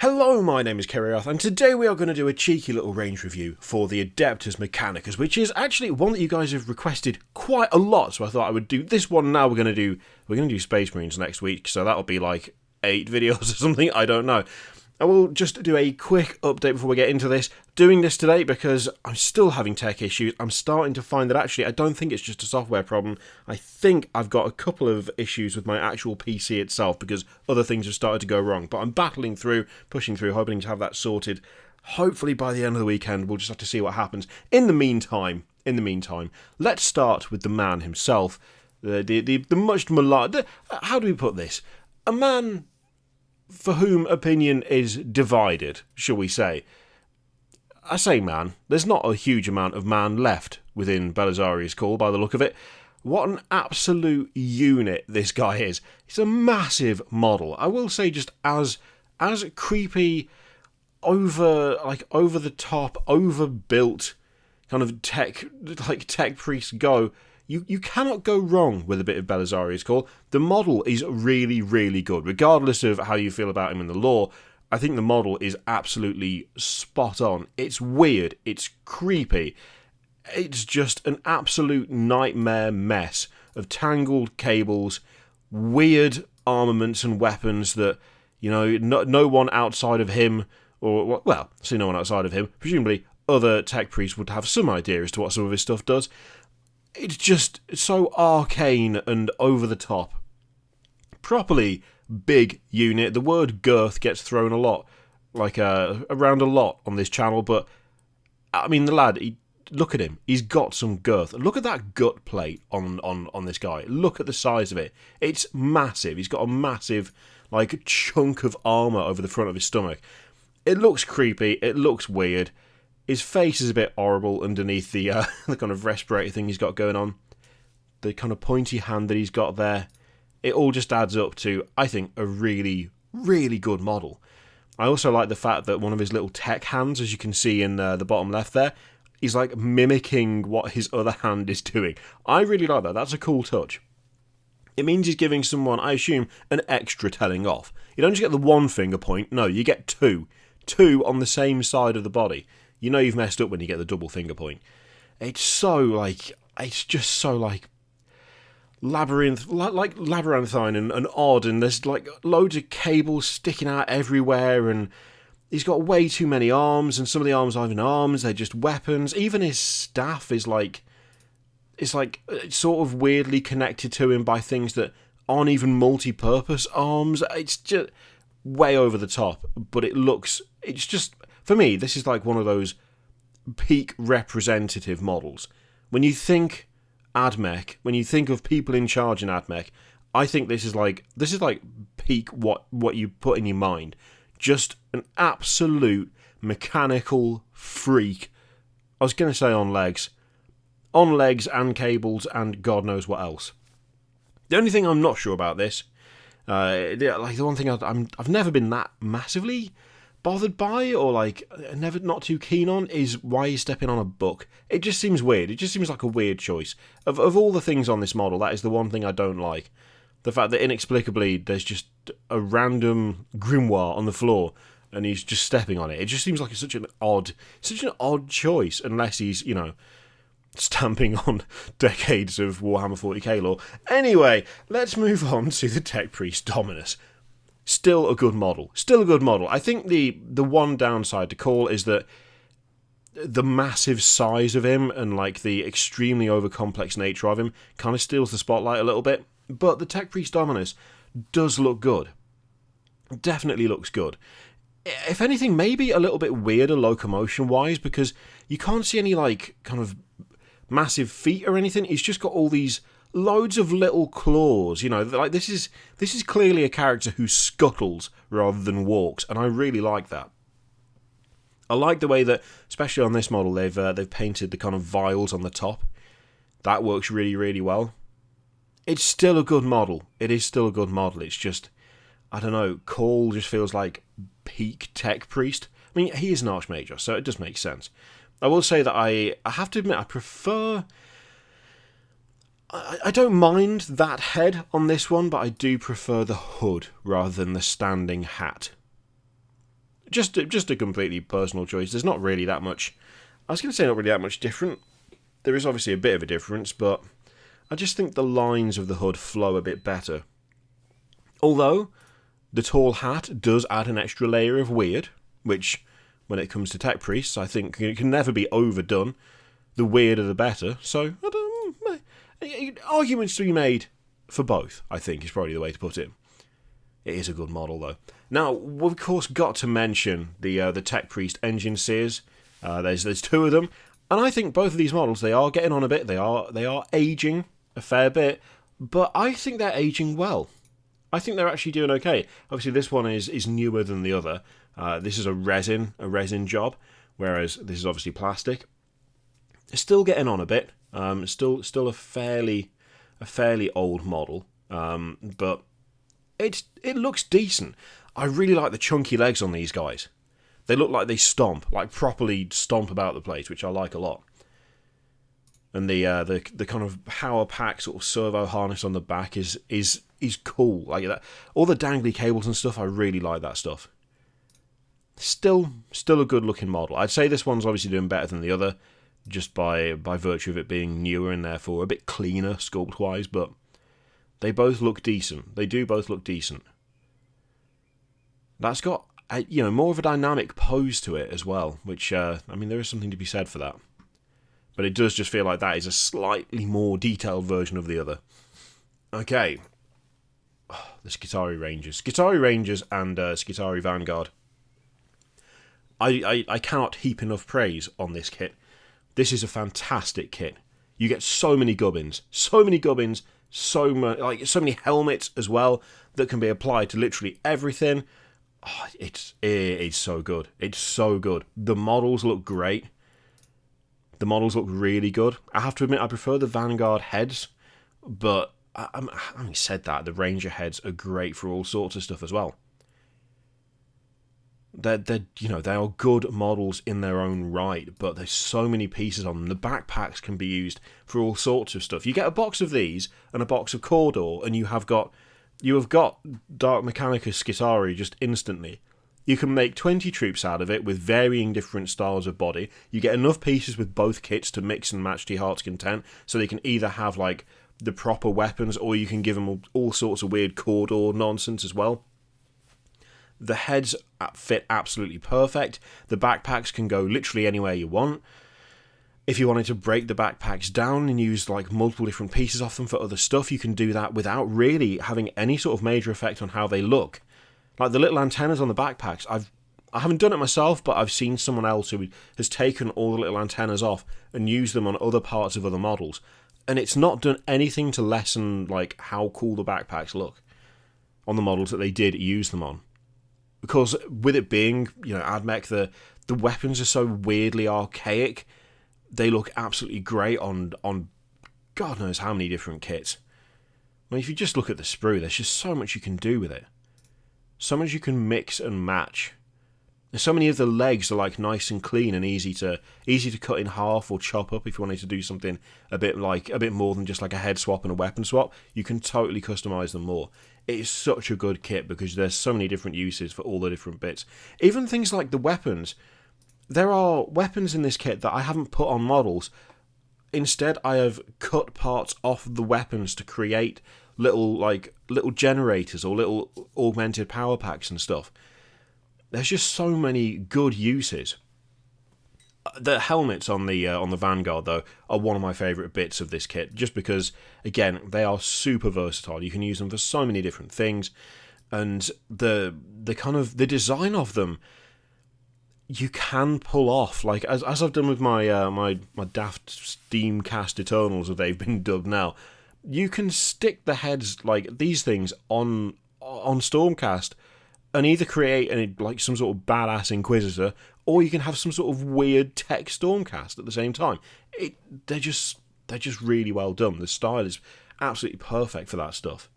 Hello, my name is Kerrioth, and today we are going to do a cheeky little range review for the Adeptus Mechanicus, which is actually one that you guys have requested quite a lot, so I thought I would do this one now. We're going to do Space Marines next week, so that'll be like 8 videos or something, I don't know. I will just do a quick update before we get into this. Doing this today because I'm still having tech issues. I'm starting to find that actually I don't think it's just a software problem. I think I've got a couple of issues with my actual PC itself because other things have started to go wrong. But I'm battling through, pushing through, hoping to have that sorted. Hopefully by the end of the weekend. We'll just have to see what happens. In the meantime, let's start with the man himself. The much maligned... How do we put this? A man for whom opinion is divided, shall we say. I say man, there's not a huge amount of man left within Belisarius Cawl by the look of it. What an absolute unit this guy is. He's a massive model. I will say just as creepy, over the top, overbuilt kind of tech priests go. You cannot go wrong with a bit of Belisarius Cawl. The model is really, really good. Regardless of how you feel about him in the lore, I think the model is absolutely spot on. It's weird. It's creepy. It's just an absolute nightmare mess of tangled cables, weird armaments and weapons that, you know, no one outside of him, or, well, see no one outside of him, presumably other tech priests would have some idea as to what some of his stuff does. It's just so arcane and over the top. Properly big unit. The word girth gets thrown a lot, around a lot on this channel, but I mean, the lad, look at him. He's got some girth. Look at that gut plate on this guy. Look at the size of it. It's massive. He's got a massive, chunk of armour over the front of his stomach. It looks creepy. It looks weird. His face is a bit horrible underneath the kind of respirator thing he's got going on. The kind of pointy hand that he's got there. It all just adds up to, I think, a really, really good model. I also like the fact that one of his little tech hands, as you can see in the bottom left there, is like mimicking what his other hand is doing. I really like that. That's a cool touch. It means he's giving someone, I assume, an extra telling off. You don't just get the one finger point. No, you get two. Two on the same side of the body. You know you've messed up when you get the double finger point. It's so, it's just so, labyrinthine and odd, and there's, loads of cables sticking out everywhere, and he's got way too many arms, and some of the arms aren't even arms, they're just weapons. Even his staff is, it's sort of weirdly connected to him by things that aren't even multi-purpose arms. It's just way over the top, but it's just... For me, this is one of those peak representative models. When you think AdMech, when you think of people in charge in AdMech, I think this is peak what you put in your mind. Just an absolute mechanical freak. I was going to say on legs and cables and God knows what else. The only thing I'm not sure about this, the one thing I've never been that massively bothered by, or never not too keen on, is why he's stepping on a book. It just seems weird. It just seems like a weird choice. Of all the things on this model, that is the one thing I don't like. The fact that inexplicably there's just a random grimoire on the floor and he's just stepping on it. It just seems like such an odd choice, unless he's, stamping on decades of Warhammer 40k lore. Anyway, let's move on to the tech priest Dominus. Still a good model. I think the one downside to Cawl is that the massive size of him and the extremely over-complex nature of him kind of steals the spotlight a little bit. But the tech priest Dominus does look good. Definitely looks good. If anything, maybe a little bit weirder locomotion-wise, because you can't see any kind of massive feet or anything. He's just got all these loads of little claws, this is clearly a character who scuttles rather than walks, and I really like that. I like the way that, especially on this model, they've painted the kind of vials on the top. That works really, really well. It's still a good model. It is still a good model. It's just, I don't know, Cawl just feels like peak tech priest. I mean, he is an archmage, so it does make sense. I will say that I have to admit, I prefer... I don't mind that head on this one, but I do prefer the hood rather than the standing hat. just a completely personal choice. There's not really that much. I was going to say not really that much different. There is obviously a bit of a difference, but I just think the lines of the hood flow a bit better. Although the tall hat does add an extra layer of weird, which, when it comes to tech priests, I think it can never be overdone. The weirder the better. So, arguments to be made for both, I think, is probably the way to put it. It is a good model, though. Now, we've of course got to mention the tech priest Enginseers. There's two of them, and I think both of these models, they are getting on a bit. They are aging a fair bit, but I think they're aging well. I think they're actually doing okay. Obviously, this one is newer than the other. This is a resin job, whereas this is obviously plastic. It's still getting on a bit. Still a fairly old model, but it looks decent. I really like the chunky legs on these guys. They look like they stomp, like properly stomp about the place, which I like a lot. And the kind of power pack sort of servo harness on the back is cool. Like that, all the dangly cables and stuff. I really like that stuff. Still a good looking model. I'd say this one's obviously doing better than the other, just by virtue of it being newer and therefore a bit cleaner sculpt wise. But they both look decent. They do both look decent. That's got more of a dynamic pose to it as well, which there is something to be said for that. But it does just feel like that is a slightly more detailed version of the other. Okay. The Skitarii Rangers. Skitarii Rangers and Skitarii Vanguard. I cannot heap enough praise on this kit. This is a fantastic kit. You get so many gubbins. So many helmets as well that can be applied to literally everything. Oh, it's so good. It's so good. The models look great. The models look really good. I have to admit, I prefer the Vanguard heads, but having said that, the Ranger heads are great for all sorts of stuff as well. They are good models in their own right, but there's so many pieces on them. The backpacks can be used for all sorts of stuff. You get a box of these and a box of Cawdor, and you have got Dark Mechanicus Skitarii just instantly. You can make 20 troops out of it with varying different styles of body. You get enough pieces with both kits to mix and match to your heart's content, so they can either have like the proper weapons, or you can give them all sorts of weird Cawdor nonsense as well. The heads fit absolutely perfect. The backpacks can go literally anywhere you want. If you wanted to break the backpacks down and use like multiple different pieces off them for other stuff, you can do that without really having any sort of major effect on how they look. Like the little antennas on the backpacks, I haven't done it myself, but I've seen someone else who has taken all the little antennas off and used them on other parts of other models, and it's not done anything to lessen like how cool the backpacks look on the models that they did use them on. Because with it being, AdMech, the weapons are so weirdly archaic. They look absolutely great on God knows how many different kits. I mean, if you just look at the sprue, there's just so much you can do with it. So much you can mix and match. And so many of the legs are like nice and clean and easy to cut in half or chop up if you wanted to do something a bit more than just like a head swap and a weapon swap. You can totally customize them more. It is such a good kit because there's so many different uses for all the different bits. Even things like the weapons. There are weapons in this kit that I haven't put on models. Instead, I have cut parts off the weapons to create little generators or little augmented power packs and stuff. There's just so many good uses. The helmets on the Vanguard, though, are one of my favourite bits of this kit, just because, again, they are super versatile. You can use them for so many different things, and the design of them, you can pull off, like as I've done with my my daft Steamcast Eternals, as they've been dubbed now. You can stick the heads like these things on Stormcast, and either create some sort of badass Inquisitor, or you can have some sort of weird tech Stormcast at the same time. They're just really well done. The style is absolutely perfect for that stuff.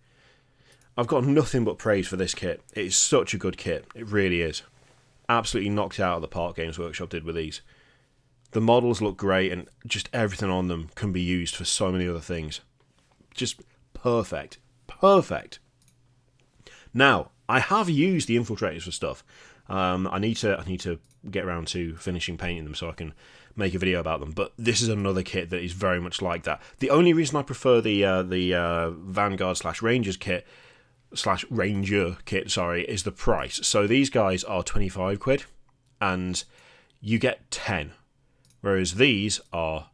I've got nothing but praise for this kit. It is such a good kit. It really is. Absolutely knocked out of the park Games Workshop did with these. The models look great, and just everything on them can be used for so many other things. Just perfect. Perfect. Now, I have used the Infiltrators for stuff. I need to get around to finishing painting them so I can make a video about them. But this is another kit that is very much like that. The only reason I prefer the Vanguard / Rangers kit / Ranger kit, sorry, is the price. So these guys are 25 quid, and you get 10, whereas these are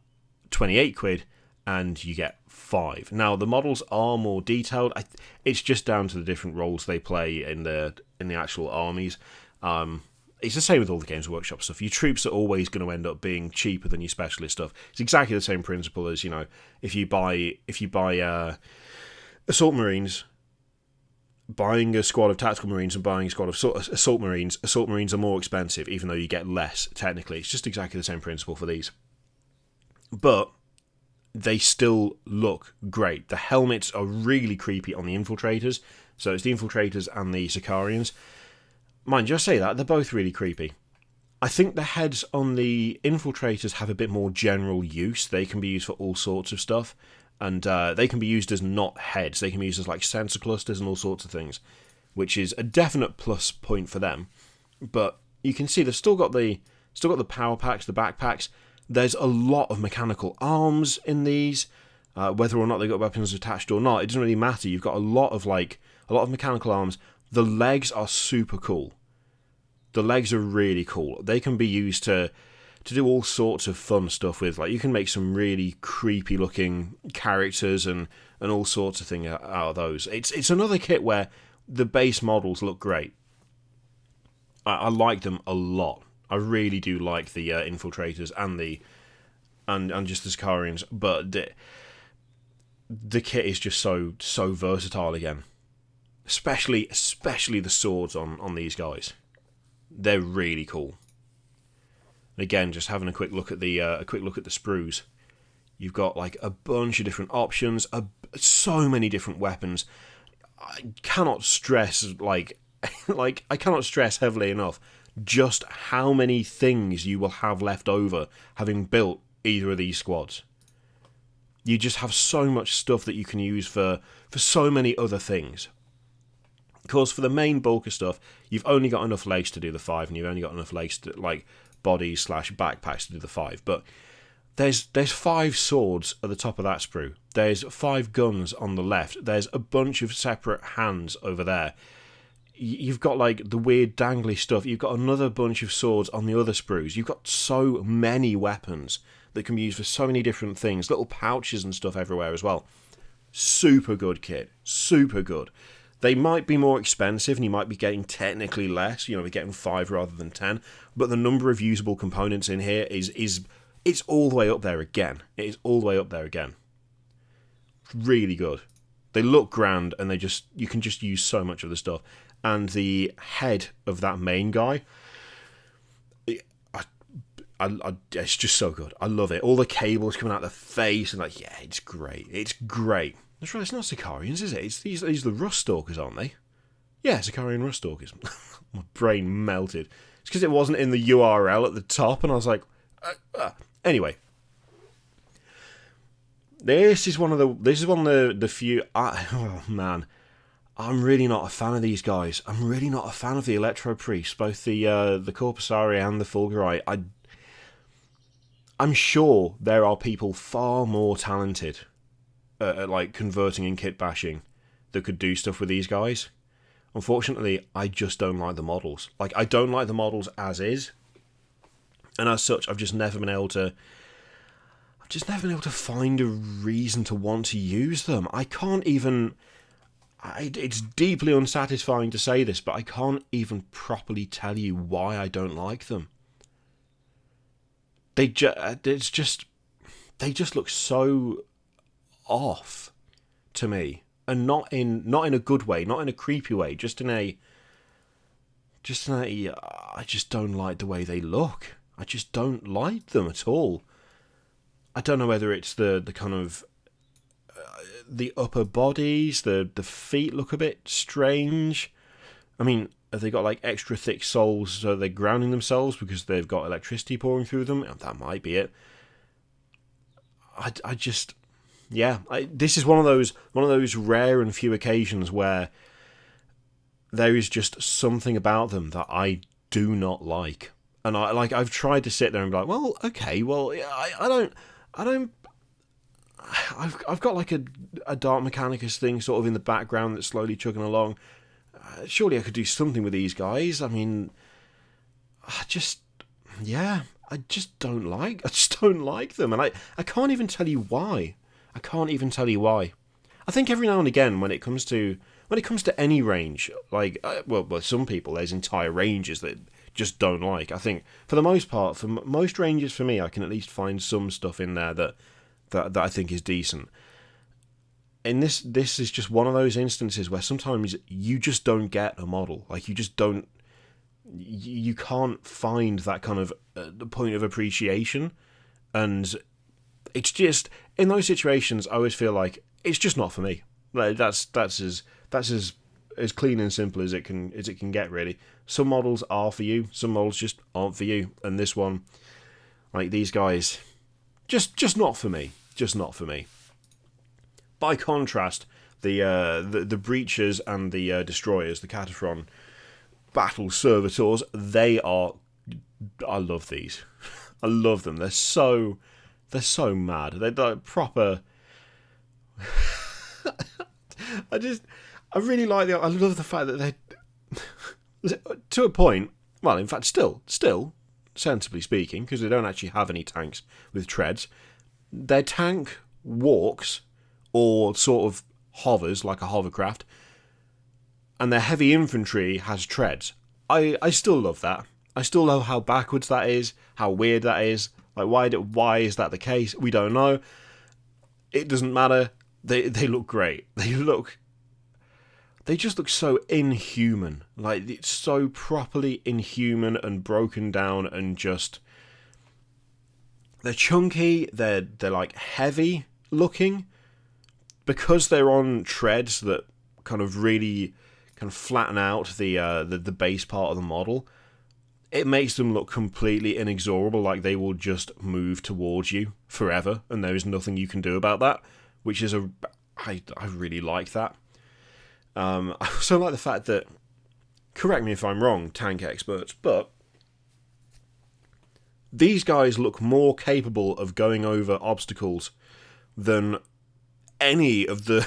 28 quid, and you get 5. Now the models are more detailed. It's just down to the different roles they play in the actual armies. It's the same with all the Games Workshop stuff. Your troops are always going to end up being cheaper than your specialist stuff. It's exactly the same principle as, you know, if you buy Assault Marines, buying a squad of Tactical Marines and buying a squad of Assault Marines are more expensive, even though you get less, technically. It's just exactly the same principle for these. But they still look great. The helmets are really creepy on the Infiltrators. So it's the Infiltrators and the Sicarians. Mind you, I say that, they're both really creepy. I think the heads on the Infiltrators have a bit more general use. They can be used for all sorts of stuff. And they can be used as not heads. They can be used as like sensor clusters and all sorts of things, which is a definite plus point for them. But you can see they've still got the power packs, the backpacks. There's a lot of mechanical arms in these. Whether or not they've got weapons attached or not, it doesn't really matter. You've got a lot of mechanical arms. The legs are super cool. The legs are really cool. They can be used to do all sorts of fun stuff with. Like, you can make some really creepy looking characters and all sorts of things out of those. It's another kit where the base models look great. I like them a lot. I really do like the Infiltrators and just the Sicarians, but the kit is just so versatile again. Especially the swords on these guys. They're really cool. Again, just having a quick look at the sprues. You've got like a bunch of different options, so many different weapons. I cannot stress I cannot stress heavily enough just how many things you will have left over having built either of these squads. You just have so much stuff that you can use for so many other things. Of course, for the main bulk of stuff, you've only got enough legs to do the 5, and you've only got enough legs to, like, bodies / backpacks to do the 5. But there's 5 swords at the top of that sprue. There's 5 guns on the left. There's a bunch of separate hands over there. You've got, like, the weird dangly stuff. You've got another bunch of swords on the other sprues. You've got so many weapons that can be used for so many different things. Little pouches and stuff everywhere as well. Super good kit. Super good. They might be more expensive and you might be getting technically less, you know, we're getting 5 rather than 10, but the number of usable components in here it's all the way up there again. It is all the way up there again. Really good. They look grand and you can just use so much of the stuff. And the head of that main guy, it's just so good. I love it. All the cables coming out the face and like, yeah, it's great. It's great. That's right, it's not Sicarians, is it? It's these are the Ruststalkers, aren't they? Yeah, Sicarian Ruststalkers. My brain melted. It's because it wasn't in the URL at the top, and I was like, Anyway, this is one of the few. Oh man, I'm really not a fan of these guys. I'm really not a fan of the Electropriests, both the Corpusari and the Fulguri. I'm sure there are people far more talented at like converting and kit bashing that could do stuff with these guys. Unfortunately, I just don't like the models. Like, I don't like the models as is, and as such, I've just never been able to find a reason to want to use them. I can't even. It's deeply unsatisfying to say this, but I can't even properly tell you why I don't like them. They just look so off to me, and not in a good way, not in a creepy way, just in a I just don't like the way they look. I just don't like them at all. I don't know whether it's the kind of the upper bodies, the feet look a bit strange. I mean, have they got like extra thick soles so they're grounding themselves because they've got electricity pouring through them? That might be it. This is one of those rare and few occasions where there is just something about them that I do not like. And I've tried to sit there and be like, well, okay, well, I've got like a Dark Mechanicus thing sort of in the background that's slowly chugging along. Surely I could do something with these guys. I mean, I just don't like them, and I can't even tell you why. I think every now and again when it comes to any range, like well, some people, there's entire ranges that just don't like. I think for the most part, for most ranges, for me, I can at least find some stuff in there that I think is decent. And this is just one of those instances where sometimes you just don't get a model. Like, you can't find that kind of point of appreciation, and it's just in those situations I always feel like it's just not for me. Like, that's as clean and simple as it can get, really. Some models are for you, some models just aren't for you, and this one, like these guys, just not for me. Just not for me. By contrast, the breachers and the destroyers, the Kataphron battle servitors, I love these. I love them. They're so mad. They're like proper. I really like I love the fact that they're to a point. Well, in fact, still, sensibly speaking, because they don't actually have any tanks with treads. Their tank walks or sort of hovers like a hovercraft, and their heavy infantry has treads. I still love that. I still love how backwards that is, how weird that is. Like, why is that the case? We don't know. It doesn't matter. They look great. They just look so inhuman. Like, it's so properly inhuman and broken down, and just they're chunky. They're like heavy looking because they're on treads that kind of really kind of flatten out the base part of the model. It makes them look completely inexorable, like they will just move towards you forever, and there is nothing you can do about that. Which is I really like that. I also like the fact that, correct me if I'm wrong, tank experts, but these guys look more capable of going over obstacles than any of the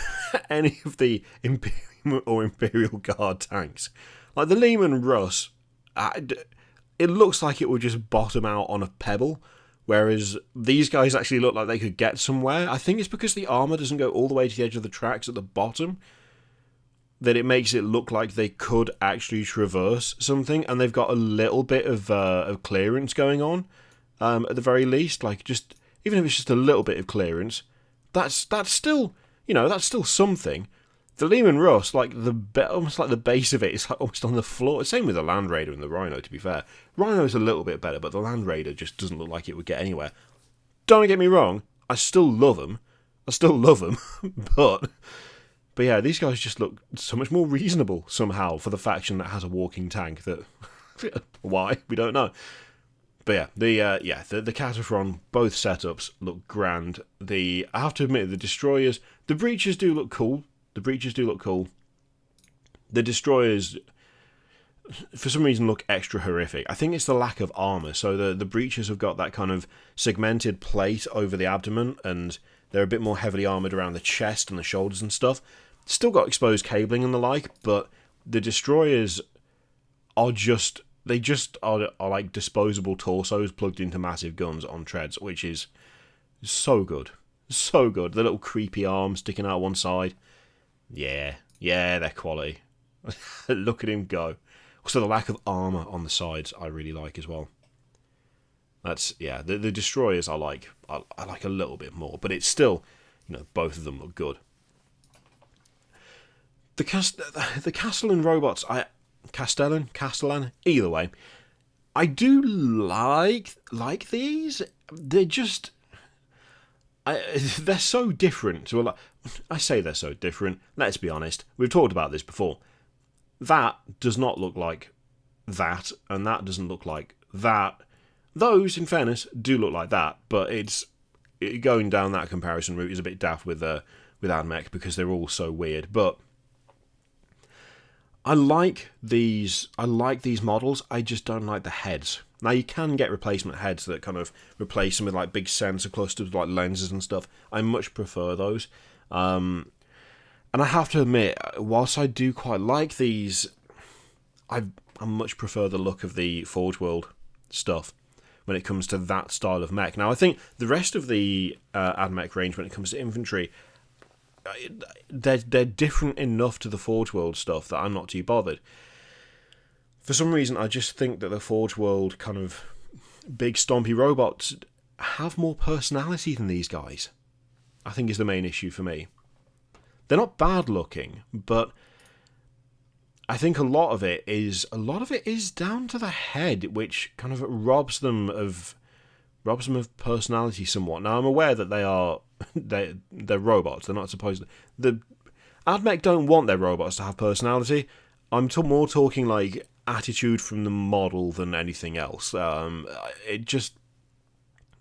Imperial or Imperial Guard tanks. Like the Lehman Russ, it looks like it would just bottom out on a pebble, whereas these guys actually look like they could get somewhere. I think it's because the armour doesn't go all the way to the edge of the tracks at the bottom that it makes it look like they could actually traverse something, and they've got a little bit of clearance going on, at the very least. Like, just even if it's just a little bit of clearance, that's still, that's still something. The Lehman Russ, like almost like the base of it is like almost on the floor. Same with the Land Raider and the Rhino, to be fair. Rhino's a little bit better, but the Land Raider just doesn't look like it would get anywhere. Don't get me wrong, I still love them, but yeah, these guys just look so much more reasonable somehow for the faction that has a walking tank. That why, we don't know. But yeah, the Kataphron, both setups look grand. I have to admit, the destroyers, the breachers do look cool. The destroyers, for some reason, look extra horrific. I think it's the lack of armour. So the breachers have got that kind of segmented plate over the abdomen, and they're a bit more heavily armoured around the chest and the shoulders and stuff. Still got exposed cabling and the like, but the destroyers are just like disposable torsos plugged into massive guns on treads, which is so good. So good. The little creepy arms sticking out one side. Yeah, they're quality. Look at him go. Also, the lack of armour on the sides I really like as well. The destroyers I like a little bit more, but it's still, both of them look good. The Kastelan Robots, Kastelan, either way, I do like these. They're just, they're so different. So I say they're so different. Let's be honest. We've talked about this before. That does not look like that, and that doesn't look like that. Those, in fairness, do look like that, but going down that comparison route is a bit daft with AdMech because they're all so weird. But I like these models, I just don't like the heads. Now, you can get replacement heads that kind of replace them with like big sensor clusters, like lenses and stuff. I much prefer those. And I have to admit, whilst I do quite like these, I much prefer the look of the Forge World stuff when it comes to that style of mech. Now, I think the rest of the AdMech range, when it comes to infantry, they're different enough to the Forge World stuff that I'm not too bothered. For some reason, I just think that the Forge World kind of big stompy robots have more personality than these guys, I think is the main issue for me. They're not bad looking, but I think a lot of it is down to the head, which kind of robs them of personality somewhat. Now, I'm aware that they're robots. They're not supposed to. The AdMech don't want their robots to have personality. I'm more talking like attitude from the model than anything else. It just,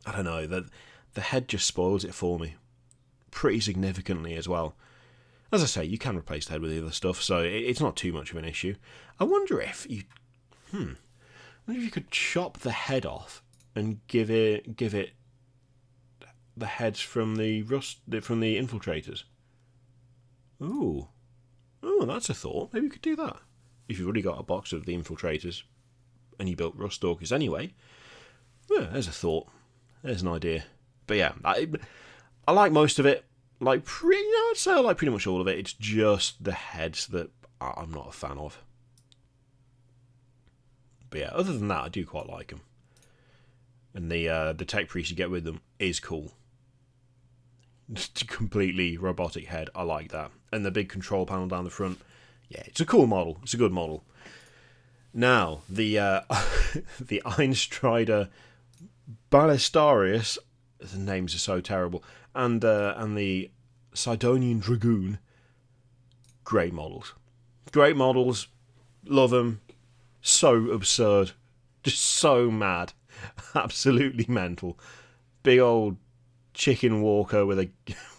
I don't know, the head just spoils it for me pretty significantly as well. As I say, you can replace the head with the other stuff, so it's not too much of an issue. I wonder if you could chop the head off and give it the heads from the infiltrators. Ooh, that's a thought. Maybe you could do that if you've already got a box of the infiltrators and you built Ruststalkers anyway. Yeah, there's a thought. There's an idea. But yeah, I like most of it. I'd say I like pretty much all of it. It's just the heads that I'm not a fan of. But yeah, other than that, I do quite like them. And the tech priest you get with them is cool. Just completely robotic head. I like that. And the big control panel down the front. Yeah, it's a cool model. It's a good model. Now, the the Ironstrider Ballistarii, the names are so terrible, and the Sidonian Dragoon, great models. Great models. Love them. So absurd. Just so mad. Absolutely mental. Big old chicken walker with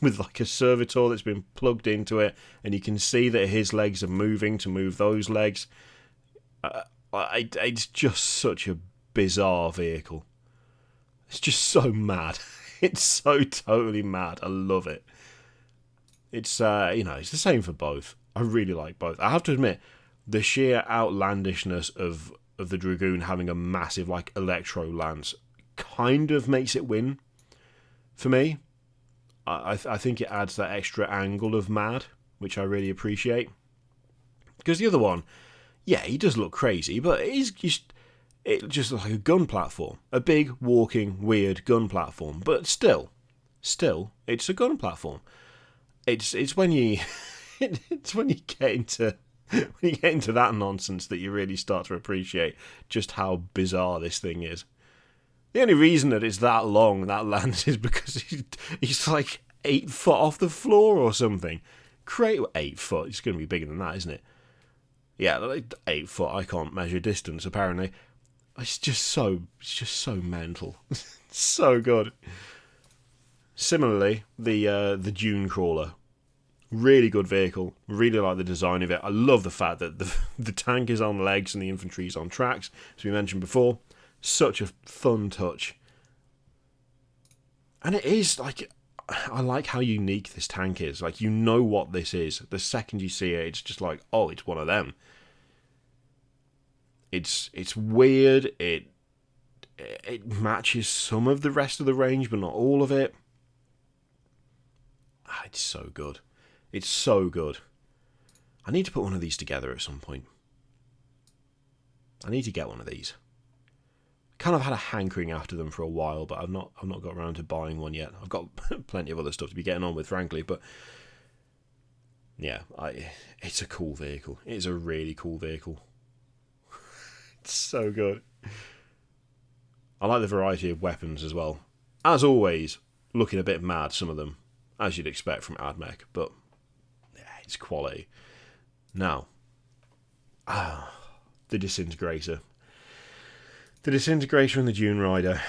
like a servitor that's been plugged into it, and you can see that his legs are moving to move those legs. It's just such a bizarre vehicle. It's just so mad. It's so totally mad. I love it. It's it's the same for both. I really like both. I have to admit, the sheer outlandishness of the Dragoon having a massive like electro lance kind of makes it win for me. I think it adds that extra angle of mad, which I really appreciate. Because the other one, yeah, he does look crazy, but it's just like a gun platform. A big, walking, weird gun platform. But still, it's a gun platform. It's when you it's when you get into that nonsense that you really start to appreciate just how bizarre this thing is. The only reason that it's that long, that lance, is because he's like 8 foot off the floor or something. 8 foot. It's going to be bigger than that, isn't it? Yeah, like 8 foot. I can't measure distance, apparently. It's just so mental. So good. Similarly, the Dunecrawler. Really good vehicle. Really like the design of it. I love the fact that the tank is on legs and the infantry is on tracks, as we mentioned before. Such a fun touch. And it is, like, I like how unique this tank is. Like, you know what this is. The second you see it, it's just like, oh, it's one of them. It's weird. It matches some of the rest of the range, but not all of it. It's so good. It's so good. I need to put one of these together at some point. I need to get one of these. Kind of had a hankering after them for a while, but I've not got around to buying one yet. I've got plenty of other stuff to be getting on with, frankly, but yeah, it's a cool vehicle. It is a really cool vehicle. It's so good. I like the variety of weapons as well. As always, looking a bit mad, some of them, as you'd expect from AdMech, but yeah, it's quality. Now, the Disintegrator. The Disintegrator and the Dune Rider,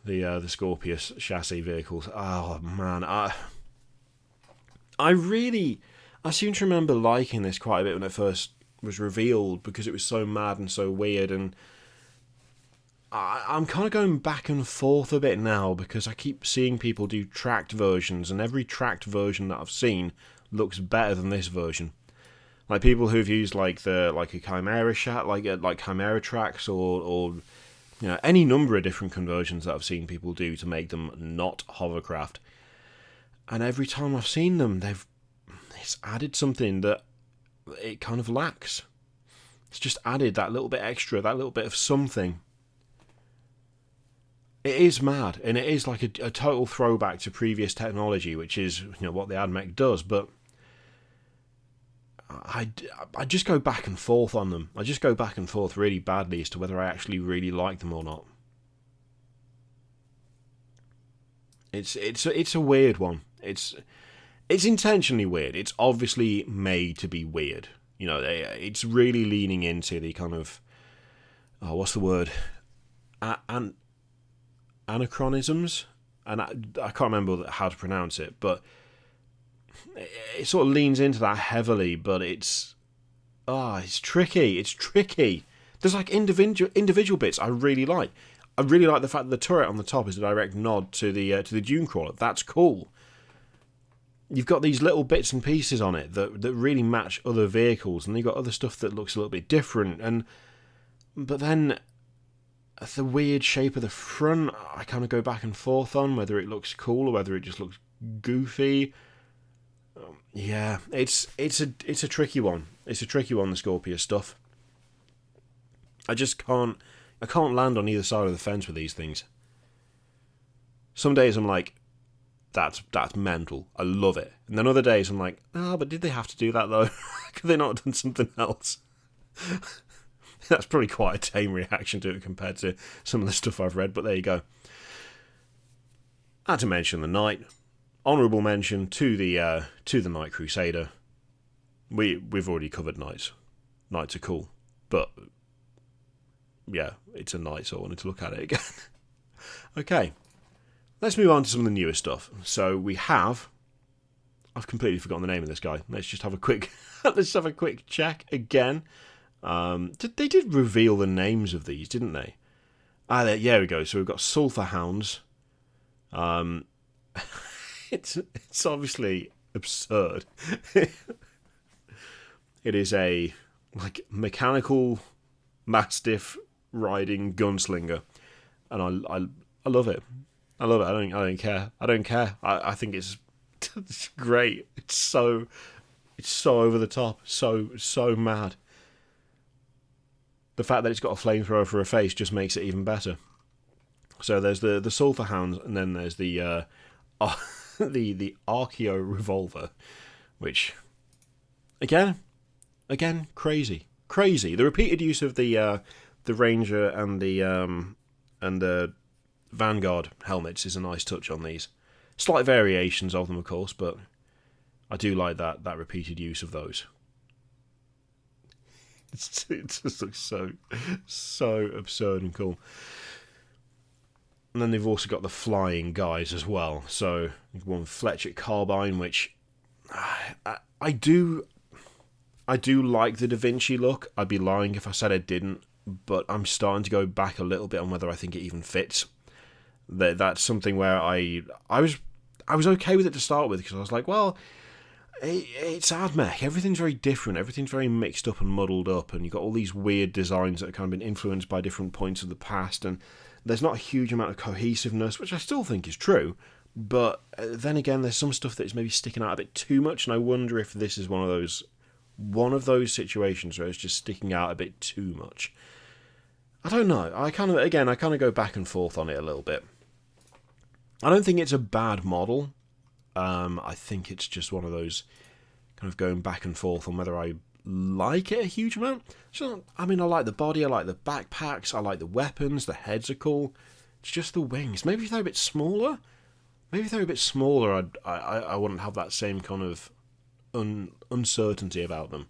the Scorpius chassis vehicles. Oh man, I seem to remember liking this quite a bit when was revealed, because it was so mad and so weird. And I'm kind of going back and forth a bit now, because I keep seeing people do tracked versions, and every tracked version that I've seen looks better than this version. Like people who've used a Chimera shot, like Chimera tracks, or any number of different conversions that I've seen people do to make them not hovercraft. And every time I've seen them, it's added something that it kind of lacks. It's just added that little bit extra, that little bit of something. It is mad, and it is like a total throwback to previous technology, which is what the AdMech does. But I just go back and forth on them. I just go back and forth really badly as to whether I actually really like them or not. It's a weird one. It's intentionally weird. It's obviously made to be weird. It's really leaning into the kind of what's the word? Anachronisms, and I can't remember how to pronounce it, but it sort of leans into that heavily. But it's tricky. It's tricky. There's like individual bits I really like. I really like the fact that the turret on the top is a direct nod to the Dunecrawler. That's cool. You've got these little bits and pieces on it that really match other vehicles, and you've got other stuff that looks a little bit different. But then the weird shape of the front, I kind of go back and forth on whether it looks cool or whether it just looks goofy. Yeah, it's a tricky one. It's a tricky one, the Scorpius stuff. I can't land on either side of the fence with these things. Some days I'm like, that's mental. I love it. And then other days I'm like, but did they have to do that though? Could they not have done something else? That's probably quite a tame reaction to it compared to some of the stuff I've read, but there you go. I had to mention the Knight. Honourable mention to the Knight Crusader. We've already covered Knights. Knights are cool, but yeah, it's a Knight, so I wanted to look at it again. Okay, let's move on to some of the newer stuff. So we have, I've completely forgotten the name of this guy. Let's just have a quick check again. They did reveal the names of these, didn't they? There we go. So we've got Sulphur Hounds. It's obviously absurd. It is a mechanical mastiff riding gunslinger, and I love it. I love it. I don't care. I think it's great. It's so over the top. So mad. The fact that it's got a flamethrower for a face just makes it even better. So there's the Sulphur Hounds, and then there's the Archeo Revolver, which again crazy. The repeated use of the Ranger and the Vanguard helmets is a nice touch on these. Slight variations of them, of course, but I do like that repeated use of those. It just looks so absurd and cool. And then they've also got the flying guys as well. So one Fletcher Carbine, which I do like the Da Vinci look. I'd be lying if I said I didn't, but I'm starting to go back a little bit on whether I think it even fits. That's something where I was okay with it to start with, because I was like, well, it's AdMech. Everything's very different. Everything's very mixed up and muddled up, and you've got all these weird designs that have kind of been influenced by different points of the past, and there's not a huge amount of cohesiveness, which I still think is true. But then again, there's some stuff that's maybe sticking out a bit too much, and I wonder if this is one of those situations where it's just sticking out a bit too much. I don't know. I kind of go back and forth on it a little bit. I don't think it's a bad model. I think it's just one of those kind of going back and forth on whether I like it a huge amount. So, I mean, I like the body, I like the backpacks, I like the weapons, the heads are cool. It's just the wings. Maybe if they're a bit smaller, I wouldn't have that same kind of uncertainty about them.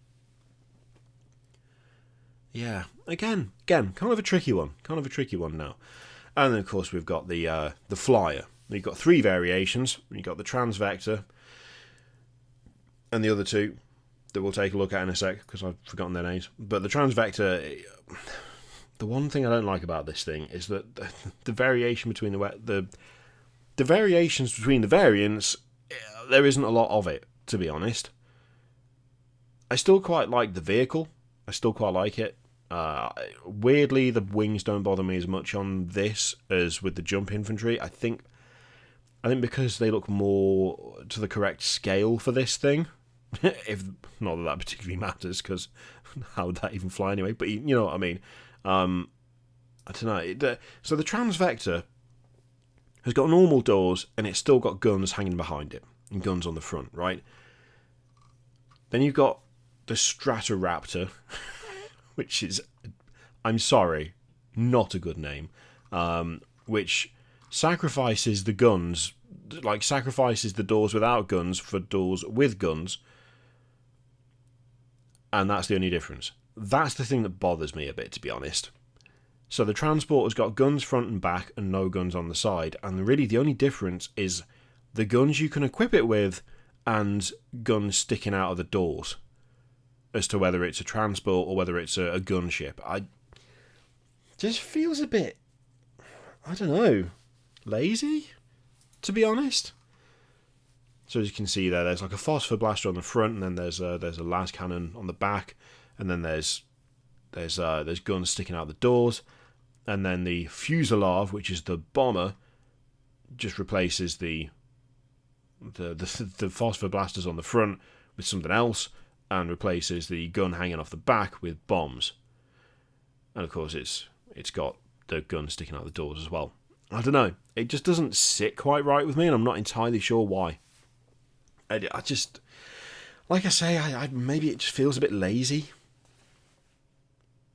Yeah, again, kind of a tricky one now. And then, of course, we've got the Flyer. We've got 3 variations. We've got the Transvector and the other 2. that we'll take a look at in a sec, because I've forgotten their names. But the Transvector, the one thing I don't like about this thing is that the variation between the variations between the variants, there isn't a lot of it, to be honest. I still quite like the vehicle. I still quite like it. Weirdly, the wings don't bother me as much on this as with the jump infantry. I think because they look more to the correct scale for this thing. If not that particularly matters, because how would that even fly anyway? But you know what I mean. I don't know. So the Transvector has got normal doors, and it's still got guns hanging behind it, and guns on the front, right? Then you've got the Stratoraptor, which is, I'm sorry, not a good name, which sacrifices the guns, like sacrifices the doors without guns for doors with guns, and that's the only difference. That's the thing that bothers me a bit, to be honest. So the Transporter's got guns front and back and no guns on the side, and really the only difference is the guns you can equip it with and guns sticking out of the doors, as to whether it's a transport or whether it's a gunship. Just feels a bit, I don't know, lazy, to be honest. So as you can see there's like a phosphor blaster on the front, and then there's a las cannon on the back, and then there's guns sticking out the doors, and then the fuselage, which is the bomber, just replaces the phosphor blasters on the front with something else, and replaces the gun hanging off the back with bombs. And of course it's got the gun sticking out the doors as well. I don't know, it just doesn't sit quite right with me, and I'm not entirely sure why. I just, like I say, maybe it just feels a bit lazy.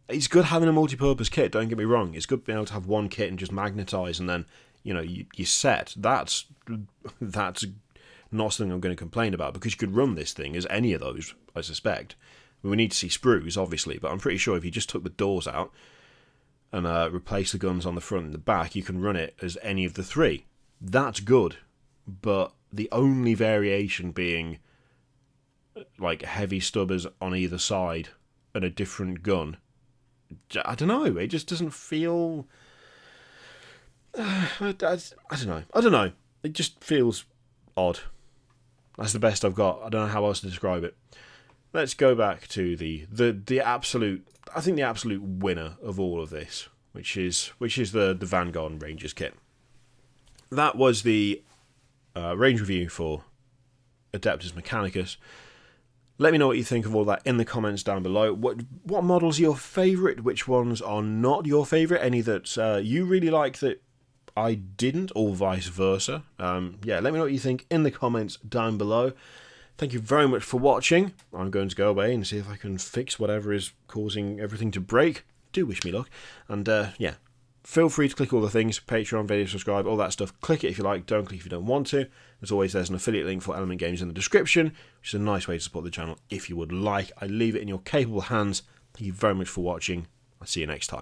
It's good having a multi-purpose kit, don't get me wrong. It's good being able to have one kit and just magnetise, and then, you know, you're set. That's not something I'm going to complain about, because you could run this thing as any of those, I suspect. We need to see sprues, obviously, but I'm pretty sure if you just took the doors out and replaced the guns on the front and the back, you can run it as any of the three. That's good, but the only variation being like heavy stubbers on either side and a different gun, I don't know, it just doesn't feel... I don't know. It just feels odd. That's the best I've got. I don't know how else to describe it. Let's go back to the absolute, I think the absolute winner of all of this, which is the Vanguard Rangers kit. That was the range review for Adeptus Mechanicus. Let me know what you think of all that in the comments down below. What models are your favourite? Which ones are not your favourite? Any that you really like that I didn't, or vice versa? Yeah, let me know what you think in the comments down below. Thank you very much for watching. I'm going to go away and see if I can fix whatever is causing everything to break. Do wish me luck. And yeah, feel free to click all the things, Patreon, video, subscribe, all that stuff. Click it if you like, don't click if you don't want to. As always, there's an affiliate link for Element Games in the description, which is a nice way to support the channel if you would like. I leave it in your capable hands. Thank you very much for watching. I'll see you next time.